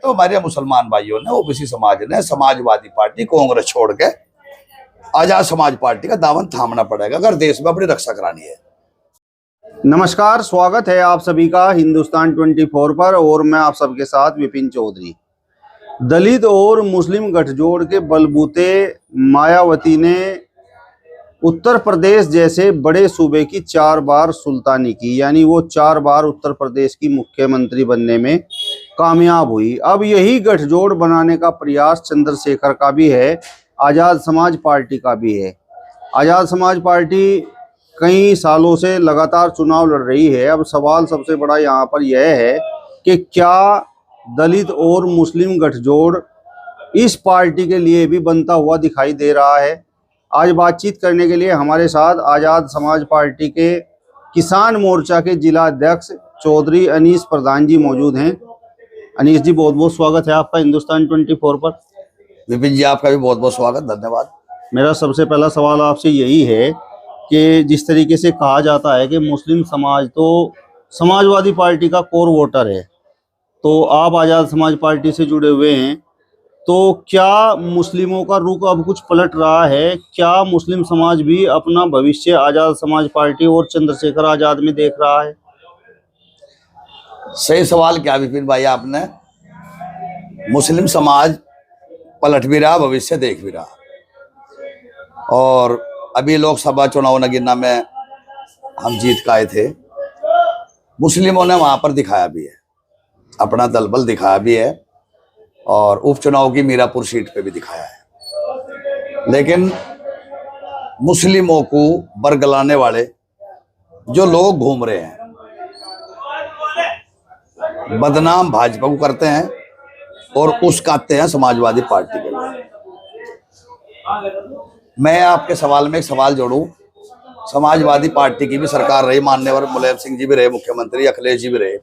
तो हमारे मुसलमान भाइयों ने, ओबीसी समाज ने समाजवादी पार्टी कांग्रेस छोड़ के आजाद समाज पार्टी का दामन थामना पड़ेगा अगर देश में अपनी रक्षा करानी है। नमस्कार, स्वागत है आप सभी का हिंदुस्तान 24 पर और मैं आप सबके साथ विपिन चौधरी। दलित और मुस्लिम गठजोड़ के बलबूते मायावती ने उत्तर प्रदेश जैसे बड़े सूबे की 4 बार सुल्तानी की, यानी वो 4 बार उत्तर प्रदेश की मुख्यमंत्री बनने में कामयाब हुई। अब यही गठजोड़ बनाने का प्रयास चंद्रशेखर का भी है, आज़ाद समाज पार्टी का भी है। आज़ाद समाज पार्टी कई सालों से लगातार चुनाव लड़ रही है। अब सवाल सबसे बड़ा यहाँ पर यह है कि क्या दलित और मुस्लिम गठजोड़ इस पार्टी के लिए भी बनता हुआ दिखाई दे रहा है। आज बातचीत करने के लिए हमारे साथ आज़ाद समाज पार्टी के किसान मोर्चा के जिला अध्यक्ष चौधरी अनीस प्रधान जी मौजूद हैं। अनीस जी, बहुत बहुत स्वागत है आपका हिंदुस्तान 24 पर। विपिन जी, आपका भी बहुत बहुत स्वागत, धन्यवाद। मेरा सबसे पहला सवाल आपसे यही है कि जिस तरीके से कहा जाता है कि मुस्लिम समाज तो समाजवादी पार्टी का कोर वोटर है, तो आप आज़ाद समाज पार्टी से जुड़े हुए हैं, तो क्या मुस्लिमों का रुख अब कुछ पलट रहा है? क्या मुस्लिम समाज भी अपना भविष्य आज़ाद समाज पार्टी और चंद्रशेखर आज़ाद में देख रहा है? सही सवाल क्या विपिन भाई आपने। मुस्लिम समाज पलट भी रहा, भविष्य देख भी रहा। और अभी लोकसभा चुनाव नगीना में हम जीत के आए थे, मुस्लिमों ने वहां पर दिखाया भी है, अपना दल बल दिखाया भी है, और उपचुनाव की मीरापुर सीट पे भी दिखाया है। लेकिन मुस्लिमों को बरगलाने वाले जो लोग घूम रहे हैं, बदनाम भाजपा को करते हैं और उस्काते हैं समाजवादी पार्टी के लिए। मैं आपके सवाल में एक सवाल जोड़ूं। समाजवादी पार्टी की भी सरकार रही, माननीय मुलायम सिंह जी भी रहे मुख्यमंत्री, अखिलेश जी भी रहे।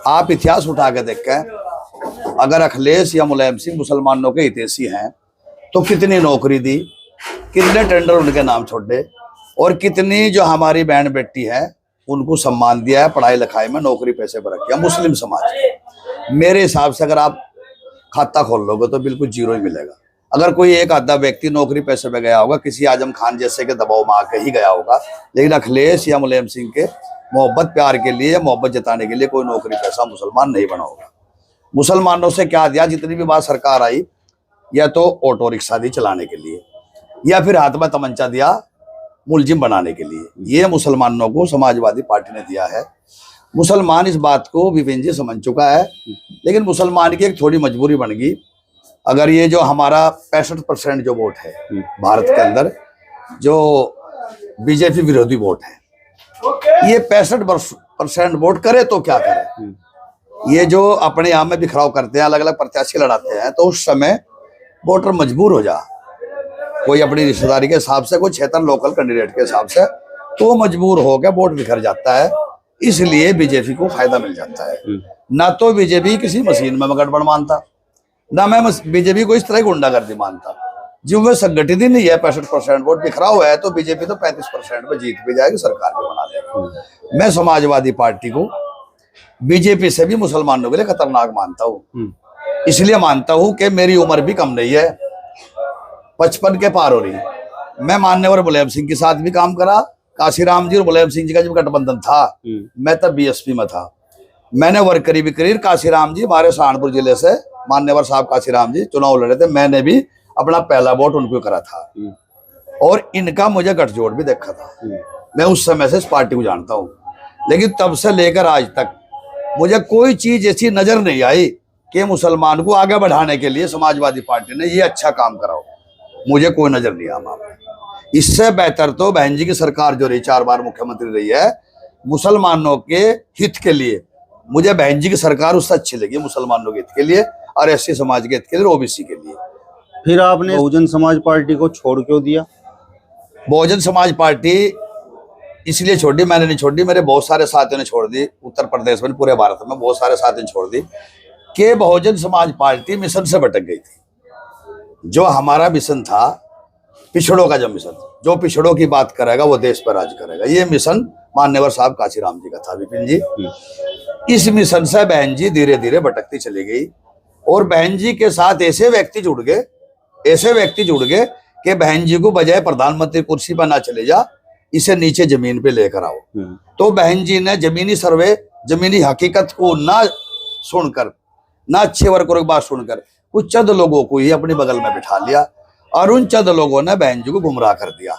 आप इतिहास उठा के देखें, अगर अखिलेश या मुलायम सिंह मुसलमानों के हितैषी हैं तो कितनी नौकरी दी, कितने टेंडर उनके नाम छोड़े, और कितनी जो हमारी बहन बेटी है उनको सम्मान दिया है, पढ़ाई लिखाई में नौकरी पैसे पर रखी है मुस्लिम समाज। मेरे हिसाब से अगर आप खाता खोल लोगे तो बिल्कुल जीरो ही मिलेगा। अगर कोई एक आधा व्यक्ति नौकरी पैसे पे गया होगा, किसी आजम खान जैसे के दबाव में आके ही गया होगा, लेकिन अखिलेश या मुलायम सिंह के मोहब्बत प्यार के लिए, मोहब्बत जताने के लिए कोई नौकरी पैसा मुसलमान नहीं बना होगा। मुसलमानों से क्या दिया, जितनी भी बार सरकार आई, या तो ऑटो रिक्शा दी चलाने के लिए, या फिर हाथ में तमंचा दिया मुलजिम बनाने के लिए। ये मुसलमानों को समाजवादी पार्टी ने दिया है। मुसलमान इस बात को विपिन जी समझ चुका है, लेकिन मुसलमान की एक थोड़ी मजबूरी बन गई। अगर ये जो हमारा 65% जो वोट है भारत के अंदर, जो बीजेपी विरोधी वोट है, ये 65% वोट करे तो क्या करे। ये जो अपने यहाँ में बिखराव करते हैं, अलग अलग प्रत्याशी लड़ाते हैं, तो उस समय वोटर मजबूर हो जा, कोई अपनी रिश्तेदारी के हिसाब से, कोई क्षेत्र लोकल कैंडिडेट के हिसाब से, तो वो मजबूर हो गया, वोट बिखर जाता है। इसलिए बीजेपी को फायदा मिल जाता है। ना तो बीजेपी किसी मशीन में गड़बड़ मानता, ना मैं बीजेपी को इस तरह गुंडागर्दी मानता। जो वे संगठित ही नहीं है, 65% वोट बिखरा हुआ है, तो बीजेपी तो 35% में जीत भी जाएगी, सरकार भी बना देगी। मैं समाजवादी पार्टी को बीजेपी से भी मुसलमानों के लिए खतरनाक मानता हूँ। इसलिए मानता हूँ कि मेरी उम्र भी कम नहीं है, 55 के पार हो रही है। मैं मान्यवर मुलायम सिंह के साथ भी काम करा। काशीराम जी और मुलायम सिंह जी का जब गठबंधन था, मैं तब बीएसपी में था। मैंने वर्क करी भी करी। काशीराम जी हमारे सहारनपुर जिले से, मान्यवर साहब काशीराम जी चुनाव लड़े थे, मैंने भी अपना पहला वोट उनको करा था, और इनका मुझे गठजोड़ भी देखा था। मैं उस समय से इस पार्टी को जानता हूँ, लेकिन तब से लेकर आज तक मुझे कोई चीज ऐसी नजर नहीं आई कि मुसलमान को आगे बढ़ाने के लिए समाजवादी पार्टी ने ये अच्छा काम कराओ। मुझे कोई नजर नहीं आया। इससे बेहतर तो बहन जी की सरकार जो रही, 4 बार मुख्यमंत्री रही है, मुसलमानों के हित के लिए, मुझे बहन जी की सरकार उससे अच्छी लगी, मुसलमानों के हित के लिए और एससी समाज के हित के लिए, ओबीसी के लिए। फिर आपने बहुजन समाज पार्टी को छोड़ क्यों दिया? बहुजन समाज पार्टी इसलिए छोड़ी, मैंने नहीं छोड़ी, मेरे बहुत सारे साथियों ने छोड़ दी। उत्तर प्रदेश में, पूरे भारत में बहुत सारे साथियों ने छोड़ दी कि बहुजन समाज पार्टी मिशन से भटक गई थी। जो हमारा मिशन था, पिछड़ों का जो मिशन, जो पिछड़ों की बात करेगा वो देश पर राज करेगा, ये मिशन मान्यवर साहब काशीराम जी का था, विपिन जी। इस मिशन से बहन जी धीरे धीरे भटकती चली गई और बहन जी के साथ ऐसे व्यक्ति जुड़ गए कि बहन जी को बजाय प्रधानमंत्री कुर्सी पर ना चले जा, इसे नीचे जमीन पे लेकर आओ। तो बहन जी ने जमीनी सर्वे, जमीनी हकीकत को ना सुनकर, ना अच्छे वर्करों की बात सुनकर कुछ चंद लोगों को ही अपने बगल में बिठा लिया और उन चंद लोगों ने बहन जी को गुमराह कर दिया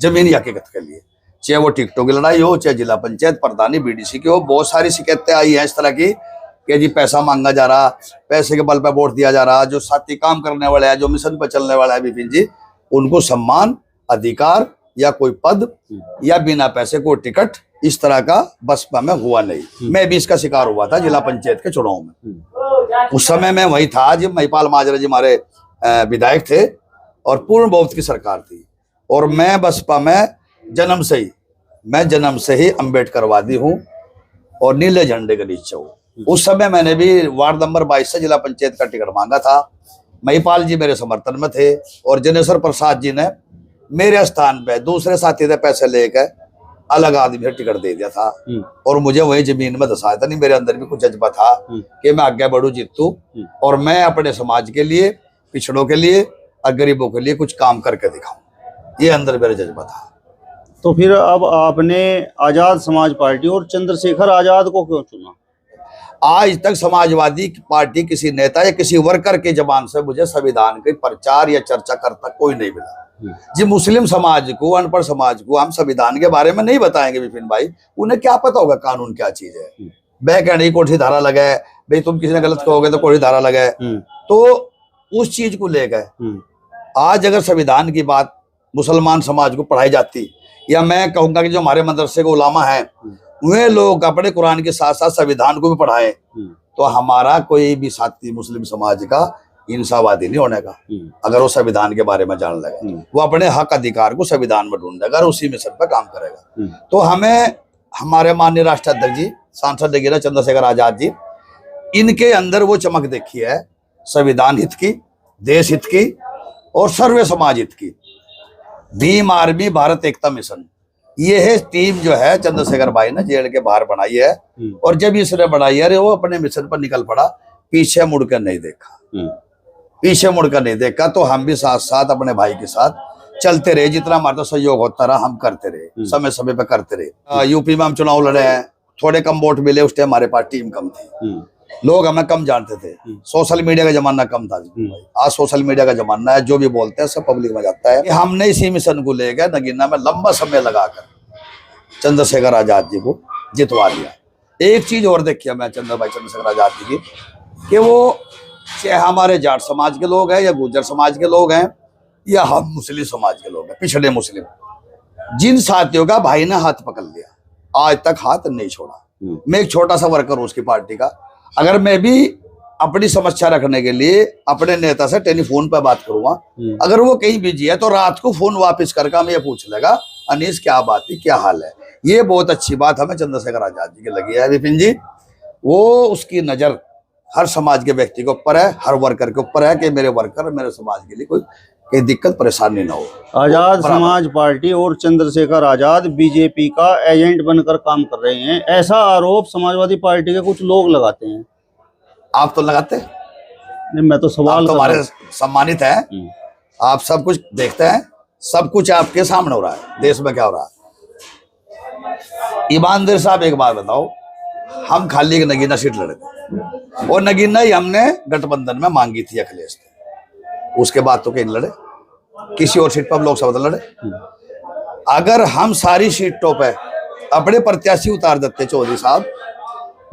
जमीनी हकीकत के लिए। चाहे वो टिकटों की लड़ाई हो, चाहे जिला पंचायत प्रधानी बीडीसी की हो, बहुत सारी शिकायतें आई हैं इस तरह की कि जी पैसा मांगा जा रहा, पैसे के बल पर वोट दिया जा रहा। जो साथी काम करने वाले हैं, जो मिशन पर चलने वाला है विपिन जी, उनको सम्मान, अधिकार या कोई पद या बिना पैसे कोई टिकट, इस तरह का बसपा में हुआ नहीं। मैं भी इसका शिकार हुआ था जिला पंचायत के चुनाव में। उस समय मैं वही था जब महिपाल माजरा जी हमारे विधायक थे और पूर्ण बहुमत की सरकार थी। और मैं बसपा में जन्म से ही अम्बेडकरवादी हूँ और नीले झंडे के नीचे हूँ। उस समय मैंने भी वार्ड नंबर 22 से जिला पंचायत का टिकट मांगा था। महिपाल जी मेरे समर्थन में थे और जनेश्वर प्रसाद जी ने मेरे स्थान पे दूसरे साथी से पैसे लेकर अलग आदमी से टिकट दे दिया था और मुझे वही जमीन में धसाया था। नहीं, मेरे अंदर भी कुछ जज्बा था कि मैं आगे बढ़ू, जीतू और मैं अपने समाज के लिए, पिछड़ों के लिए और गरीबों के लिए कुछ काम करके दिखाऊं। ये अंदर मेरा जज्बा था। तो फिर अब आपने आजाद समाज पार्टी और चंद्रशेखर आजाद को क्यों चुना? आज तक समाजवादी पार्टी किसी नेता या किसी वर्कर के जबान से मुझे संविधान के प्रचार या चर्चा करता कोई नहीं मिला। जी मुस्लिम समाज को, अनपढ़ समाज को हम संविधान के बारे में नहीं बताएंगे विपिन भाई, उन्हें क्या पता होगा कानून क्या चीज है। बह कहने की कोठी धारा लगाए, भाई तुम किसी ने गलत कहोगे तो कोठी धारा लगाए, तो उस चीज को ले गए। आज अगर संविधान की बात मुसलमान समाज को पढ़ाई जाती, या मैं कहूंगा कि जो हमारे मदरसे के उलामा हैं वे लोग अपने कुरान के साथ साथ संविधान को भी पढ़ाएं, तो हमारा कोई भी साथी मुस्लिम समाज का इंसावादी नहीं होने का। अगर वो संविधान के बारे में जान लेगा, वो अपने हक अधिकार को संविधान में ढूंढेगा और उसी मिशन पर काम करेगा। तो हमें हमारे माननीय राष्ट्राध्यक्ष जी, सांसद गिरा चंद्रशेखर आजाद जी, इनके अंदर वो चमक देखी है संविधान हित की, देश हित की और सर्व समाज हित की। भीम आर्मी भारत एकता मिशन, ये है टीम जो है चंद्रशेखर भाई ने जेल के बाहर बनाई है। और जब इसने बनाई है वो अपने मिशन पर निकल पड़ा, पीछे मुड़कर नहीं देखा, पीछे मुड़कर नहीं देखा। तो हम भी साथ साथ अपने भाई के साथ चलते रहे, जितना हमारा तो सहयोग होता रहा हम करते रहे, समय समय पे करते रहे। यूपी में हम चुनाव लड़े हैं, थोड़े कम वोट मिले, उस टाइम हमारे पास टीम कम थी, लोग हमें कम जानते थे, सोशल मीडिया का जमाना कम था। आज सोशल मीडिया का जमाना है, जो भी बोलते हैं सब पब्लिक में जाता है। हमने इसी मिशन को लेकर नगीना में लंबा समय लगाकर चंद्रशेखर आजाद जी को जितवा दिया। एक चीज और देखिए मैं चंद्रशेखर आजाद जी की, कि वो चाहे हमारे जाट समाज के लोग हैं या गुर्जर समाज के लोग हैं या हम मुस्लिम समाज के लोग हैं, पिछड़े मुस्लिम, जिन साथियों का भाई ने हाथ पकड़ लिया आज तक हाथ नहीं छोड़ा। मैं एक छोटा सा वर्कर हूँ उसकी पार्टी का। अगर मैं भी अपनी समस्या रखने के लिए अपने नेता से टेलीफोन पर बात करूंगा, अगर वो कहीं बिजी है तो रात को फोन वापस करके हमें पूछ लेगा, अनीस क्या बात है, क्या हाल है। ये बहुत अच्छी बात हमें चंद्रशेखर आजाद जी की लगी है विपिन जी। वो उसकी नजर हर समाज के व्यक्ति के ऊपर है, हर वर्कर के ऊपर है कि मेरे वर्कर, मेरे समाज के लिए कोई दिक्कत परेशानी ना हो। आजाद समाज पार्टी और चंद्रशेखर आजाद बीजेपी का एजेंट बनकर काम कर रहे हैं, ऐसा आरोप समाजवादी पार्टी के कुछ लोग लगाते हैं। आप तो लगाते? नहीं, मैं तो सवाल, तो हमारे सम्मानित हैं, आप सब कुछ देखते हैं, सब कुछ आपके सामने हो रहा है, देश में क्या हो रहा है। ईमानदार साहब एक बात बताओ, हम खाली एक नगीना सीट लड़े थे और नगीना ही हमने गठबंधन में मांगी थी अखिलेश ने, उसके बाद तो कहीं लड़े, किसी और सीट पर लोकसभा लड़े। अगर हम सारी सीटों पे अपने प्रत्याशी उतार देते चौधरी साहब,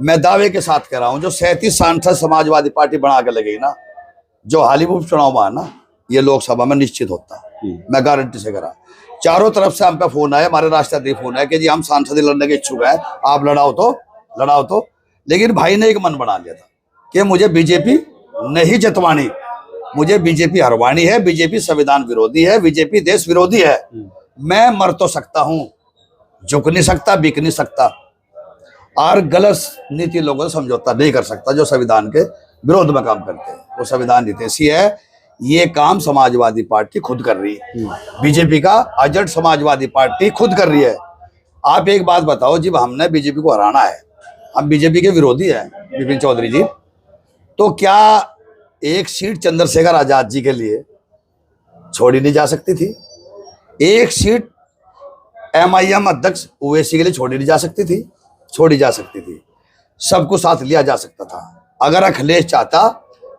मैं दावे के साथ कह रहा हूं जो 37 सांसद समाजवादी पार्टी बना के लगेगी ना, जो हाल ही में चुनाव में ना, ये लोकसभा में निश्चित होता, मैं गारंटी से कह रहा। चारों तरफ से हम पे फोन आया, हमारे राष्ट्रपति फोन है कि जी हम सांसद लड़ने के इच्छुक हैं, आप लड़ाओ तो। लेकिन भाई ने एक मन बना लिया था कि मुझे बीजेपी नहीं जितवानी, मुझे बीजेपी हरवानी है, बीजेपी संविधान विरोधी है, बीजेपी देश विरोधी है। मैं मर तो सकता हूं, झुक नहीं सकता, बिक नहीं सकता, और गलत नीति लोगों से समझौता नहीं कर सकता जो संविधान के विरोध में काम करते हैं। वो संविधान नीति ऐसी है, ये काम समाजवादी पार्टी खुद कर रही है, बीजेपी का एजेंट समाजवादी पार्टी खुद कर रही है। आप एक बात बताओ, जब हमने बीजेपी को हराना है हम बीजेपी के विरोधी हैं विपिन चौधरी जी, तो क्या एक सीट चंद्रशेखर आजाद जी के लिए छोड़ी नहीं जा सकती थी? एक सीट एमआईएम अध्यक्ष ओवैसी के लिए छोड़ी नहीं जा सकती थी? छोड़ी जा सकती थी। सबको साथ लिया जा सकता था। अगर अखिलेश चाहता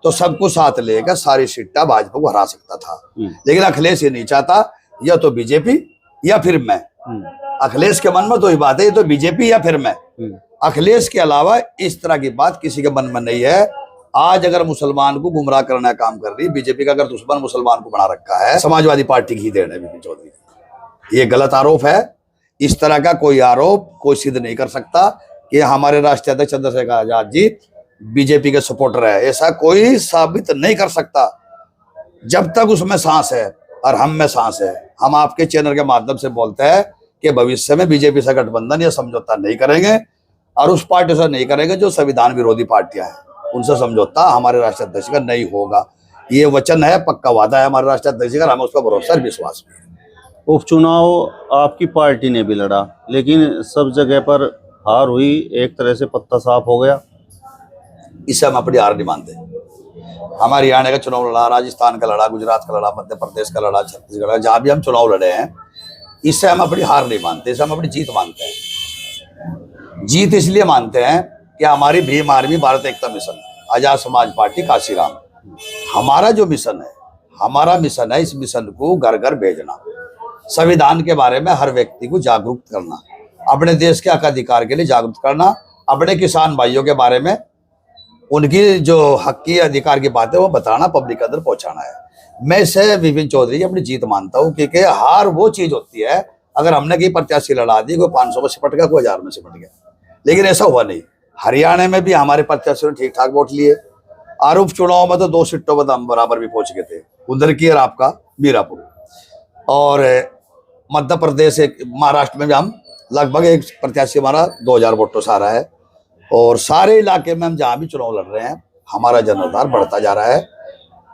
तो सबको साथ लेकर सारी सीटें भाजपा को हरा सकता था, लेकिन अखिलेश ये नहीं चाहता। या तो बीजेपी या फिर मैं। अखिलेश के मन में तो ये बात है, ये तो बीजेपी या फिर मैं। अखिलेश के अलावा इस तरह की बात किसी के मन में नहीं है। आज अगर मुसलमान को गुमराह करने का काम कर रही बीजेपी का, अगर दुश्मन मुसलमान को बना रखा है, समाजवादी पार्टी की ही देन है विपिन चौधरी। ये गलत आरोप है। इस तरह का कोई आरोप कोई सिद्ध नहीं कर सकता कि हमारे राष्ट्रीय अध्यक्ष चंद्रशेखर आजाद जी बीजेपी के सपोर्टर है। ऐसा कोई साबित नहीं कर सकता जब तक उसमें सांस है और हम में सांस है। हम आपके चैनल के माध्यम से बोलते हैं कि भविष्य में बीजेपी से गठबंधन या समझौता नहीं करेंगे, और उस पार्टी से नहीं करेंगे जो संविधान विरोधी पार्टियां हैं, उनसे समझौता हमारे राष्ट्रीय अध्यक्ष का नहीं होगा। ये वचन है, पक्का वादा है हमारे राष्ट्रीय अध्यक्ष का, हमें उस पर भरोसा और विश्वास भी है। उपचुनाव आपकी पार्टी ने भी लड़ा, लेकिन सब जगह पर हार हुई, एक तरह से पत्ता साफ हो गया। इससे हम अपनी हार नहीं मानते। हमारे हरियाणा का चुनाव लड़ा, राजस्थान का लड़ा, गुजरात का लड़ा, मध्य प्रदेश का लड़ा, छत्तीसगढ़ का, जहां भी हम चुनाव लड़े हैं, इससे हम अपनी हार नहीं मानते, इससे हम अपनी जीत मानते हैं। जीत इसलिए मानते हैं कि हमारी भीम आर्मी भारत एकता मिशन, आजाद समाज पार्टी काशीराम, हमारा जो मिशन है, हमारा मिशन है इस मिशन को घर घर भेजना, संविधान के बारे में हर व्यक्ति को जागरूक करना, अपने देश के हक अधिकार के लिए जागरूक करना, अपने किसान भाइयों के बारे में उनकी जो हक की अधिकार की बात है वो बताना, पब्लिक के अंदर पहुंचाना है। मैं इसे विपिन चौधरी की अपनी जीत मानता हूं, क्योंकि हार वो चीज होती है, अगर हमने कहीं प्रत्याशी लड़ा दी, कोई 500 में सिपट गया, कोई 1000 में सिपट गया, लेकिन ऐसा हुआ नहीं। हरियाणा में भी हमारे प्रत्याशियों ने ठीक ठाक वोट लिए, और उपचुनाव में तो 2 सीटों पर हम बराबर भी पहुंच गए थे, उधर की और आपका मीरापुर। और मध्य प्रदेश, महाराष्ट्र में भी हम लगभग एक प्रत्याशी हमारा 2000 वोटों से आ रहा है। और सारे इलाके में हम जहाँ भी चुनाव लड़ रहे हैं, हमारा जनाधार बढ़ता जा रहा है,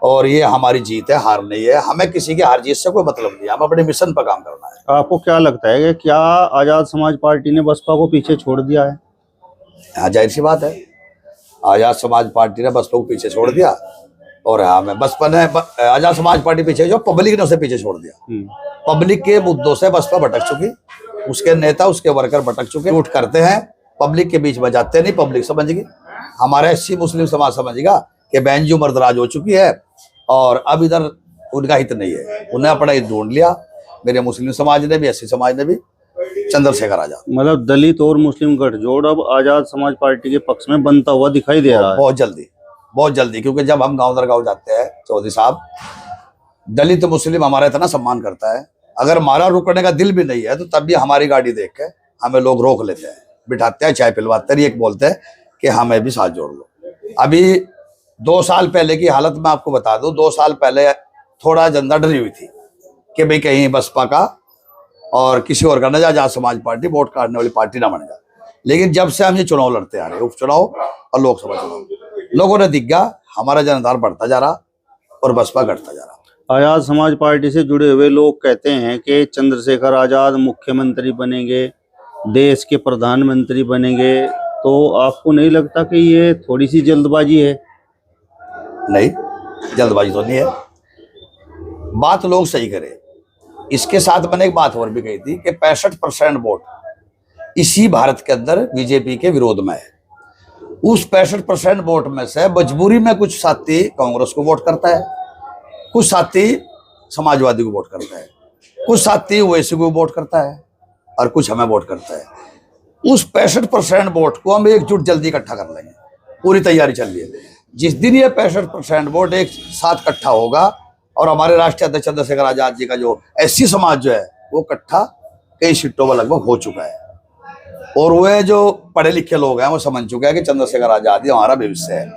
और ये हमारी जीत है, हार नहीं है। हमें किसी की हार जीत से कोई मतलब नहीं है, हम अपने मिशन पर काम करना है। आपको क्या लगता है कि क्या आजाद समाज पार्टी ने बसपा को पीछे छोड़ दिया है? हाँ, जाहिर सी बात है, आजाद समाज पार्टी ने बसपा को पीछे छोड़ दिया, और हमें बसपा ने आजाद समाज पार्टी पीछे, जो पब्लिक ने उसे पीछे छोड़ दिया। पब्लिक के मुद्दों से बसपा भटक चुकी, उसके नेता उसके वर्कर भटक चुके, लूट करते हैं, पब्लिक के बीच में जाते नहीं। पब्लिक समझेगी, हमारा एससी मुस्लिम समाज समझेगा कि बैंजू मर्दराज हो चुकी है, और अब इधर उनका हित नहीं है, उन्हें अपना हित ढूंढ लिया। मेरे मुस्लिम समाज ने भी, एससी समाज ने भी, चंद्रशेखर आजाद। मतलब दलित और मुस्लिम गठजोड़ अब आजाद समाज पार्टी के पक्ष में बनता हुआ दिखाई दे रहा है। बहुत जल्दी, क्योंकि जब हम गांव दर गांव जाते हैं चौधरी साहब, दलित मुस्लिम हमारा इतना सम्मान करता है, अगर हमारा रुकने का दिल भी नहीं है तो तब भी हमारी गाड़ी देख के हमें लोग रोक लेते हैं, बिठाते हैं, चाय पिलवाते हैं, एक बोलते हैं कि हमें भी साथ जोड़ लो। अभी 2 साल पहले की हालत मैं आपको बता दूं, 2 साल पहले थोड़ा जनता डरी हुई थी कि भाई कहीं बसपा का और किसी और का न जा, आजाद समाज पार्टी वोट काटने वाली पार्टी ना बन जाए। लेकिन जब से हम ये चुनाव लड़ते आ रहे हैं, उपचुनाव और लोकसभा चुनाव, लोगों ने दिख गया हमारा जनाधार बढ़ता जा रहा और बसपा घटता जा रहा। आजाद समाज पार्टी से जुड़े हुए लोग कहते हैं कि चंद्रशेखर आजाद मुख्यमंत्री बनेंगे, देश के प्रधानमंत्री बनेंगे, तो आपको नहीं लगता कि ये थोड़ी सी जल्दबाजी है? नहीं, जल्दबाजी तो नहीं है, बात लोग सही करें। इसके साथ मैंने एक बात और भी कही थी कि 65% वोट इसी भारत के अंदर बीजेपी के विरोध में है। उस 65% वोट में से मजबूरी में कुछ साथी कांग्रेस को वोट करता है, कुछ साथी समाजवादी को वोट करता है, कुछ साथी ओवैसी को वोट करता है, और कुछ हमें वोट करता है। उस 65% वोट को हम एकजुट जल्दी इकट्ठा कर लेंगे, पूरी तैयारी चल रही है। जिस दिन ये 65% वोट एक साथ इकट्ठा होगा, और हमारे राष्ट्रीय अध्यक्ष चंद्रशेखर आजाद जी का जो एससी समाज जो है वो इकट्ठा कई सीटों पर लगभग हो चुका है, और वह जो पढ़े लिखे लोग हैं वो समझ चुके हैं कि चंद्रशेखर आजाद ही हमारा भविष्य है।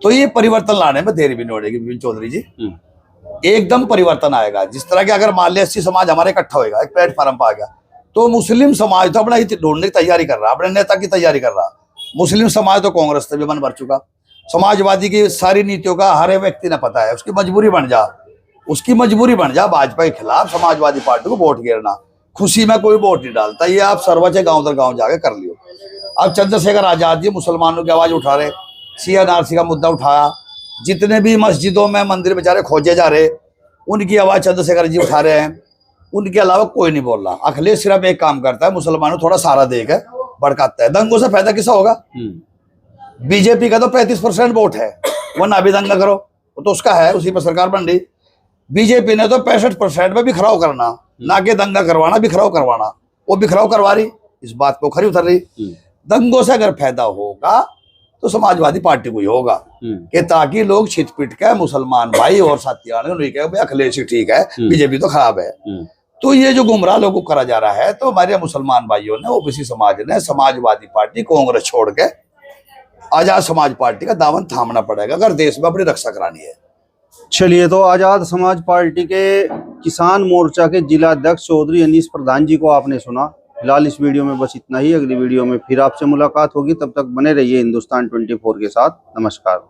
तो ये परिवर्तन लाने में देरी भी नहीं होगी विपिन चौधरी जी, एकदम परिवर्तन आएगा। जिस तरह के अगर मान लिया एससी समाज हमारे इकट्ठा होगा, एक प्लेटफॉर्म पर आ गया, तो मुस्लिम समाज तो अपना हित ढूंढने की तैयारी कर रहा, अपने नेता की तैयारी कर रहा। मुस्लिम समाज तो कांग्रेस से भी मन भर चुका, समाजवादी की सारी नीतियों का हर एक व्यक्ति ने पता है, उसकी मजबूरी बन जा भाजपा के खिलाफ समाजवादी पार्टी को वोट गिरना। खुशी में कोई वोट नहीं डालता, ये आप सर्वोच्च गांव दर गांव जाके कर लियो। अब चंद्रशेखर आजाद जी मुसलमानों की आवाज उठा रहे, CNRC का मुद्दा उठाया, जितने भी मस्जिदों में मंदिर बेचारे खोजे जा रहे उनकी आवाज चंद्रशेखर जी उठा रहे हैं, उनके अलावा कोई नहीं बोल रहा। अखिलेश सिर्फ एक काम करता है, मुसलमानों थोड़ा सहारा देकर भड़काता है। दंगों से फायदा किसा होगा? बीजेपी का तो 35% वोट है, वो ना भी दंगा करो, वो तो उसका है, उसी पर सरकार बन रही। बीजेपी ने तो 65% में बिखराव करना, ना कि दंगा करवाना, बिखराव करवाना, वो बिखराव करवा रही, इस बात को खरी उतर रही। दंगों से अगर फायदा होगा तो समाजवादी पार्टी को ही होगा, कि ताकि लोग छिट पिट के मुसलमान भाई और साथियां नहीं कहे भाई अखिलेश ठीक है, बीजेपी तो खराब है। तो ये जो गुमराह लोगों को करा जा रहा है, तो हमारे मुसलमान भाइयों ने, ओबीसी समाज ने समाजवादी पार्टी कांग्रेस छोड़ के आजाद समाज पार्टी का दामन थामना पड़ेगा अगर देश में अपनी रक्षा करानी है। चलिए, तो आजाद समाज पार्टी के किसान मोर्चा के जिला अध्यक्ष चौधरी अनीस प्रधान जी को आपने सुना। फिलहाल इस वीडियो में बस इतना ही। अगली वीडियो में फिर आपसे मुलाकात होगी, तब तक बने रहिए हिंदुस्तान 24 के साथ। नमस्कार।